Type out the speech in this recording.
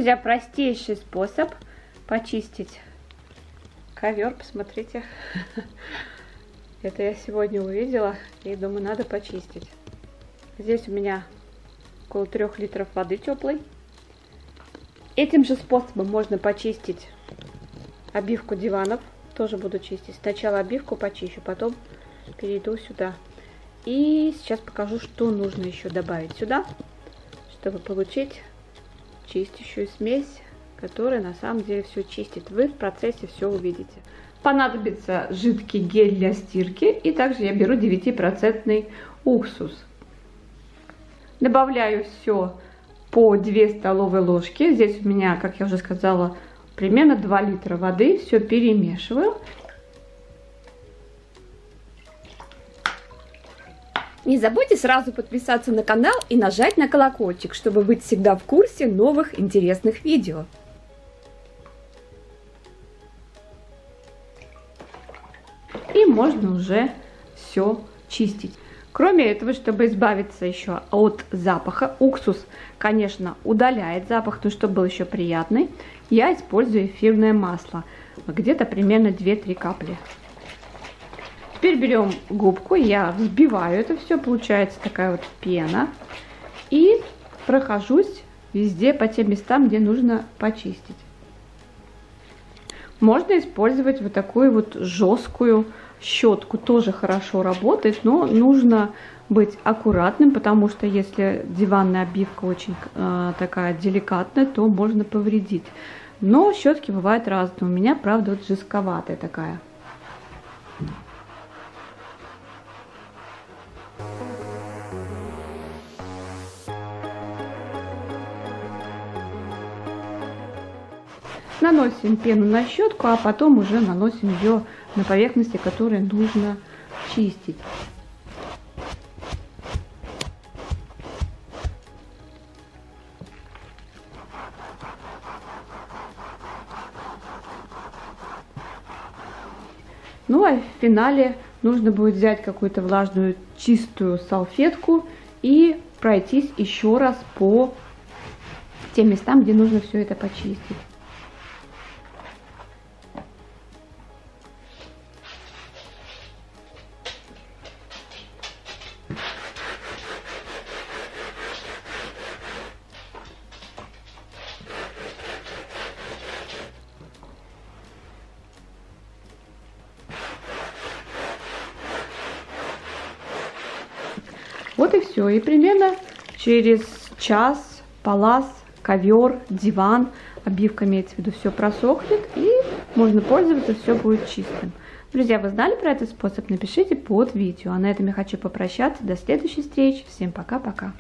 Друзья, простейший способ почистить ковер. Посмотрите. Это я сегодня увидела и думаю, надо почистить. Здесь у меня около 3 литров воды теплой. Этим же способом можно почистить обивку диванов. Тоже буду чистить. Сначала обивку почищу, потом перейду сюда. И сейчас покажу, что нужно еще добавить сюда, чтобы получить чистящую смесь, которая на самом деле все чистит. Вы в процессе все увидите. Понадобится жидкий гель для стирки, и также я беру 9% уксус. Добавляю все по 2 столовые ложки. Здесь у меня, как я уже сказала, примерно 2 литра воды. Все перемешиваю. Не забудьте сразу подписаться на канал и нажать на колокольчик, чтобы быть всегда в курсе новых интересных видео. И можно уже все чистить. Кроме этого, чтобы избавиться еще от запаха, уксус, конечно, удаляет запах, но чтобы был еще приятный, я использую эфирное масло, где-то примерно 2-3 капли. Теперь берем губку, я взбиваю это все, получается такая вот пена, и прохожусь везде по тем местам, где нужно почистить. Можно использовать вот такую вот жесткую щетку, тоже хорошо работает, но нужно быть аккуратным, потому что если диванная обивка очень такая деликатная, то можно повредить. Но щетки бывают разные, у меня, правда, вот жестковатая такая. Наносим пену на щетку, а потом уже наносим ее на поверхности, которые нужно чистить. Ну а в финале нужно будет взять какую-то влажную чистую салфетку и пройтись еще раз по тем местам, где нужно все это почистить. Вот и все. И примерно через час палас, ковер, диван, обивка имеется в виду, все просохнет и можно пользоваться, все будет чистым. Друзья, вы знали про этот способ? Напишите под видео. А на этом я хочу попрощаться. До следующей встречи. Всем пока-пока.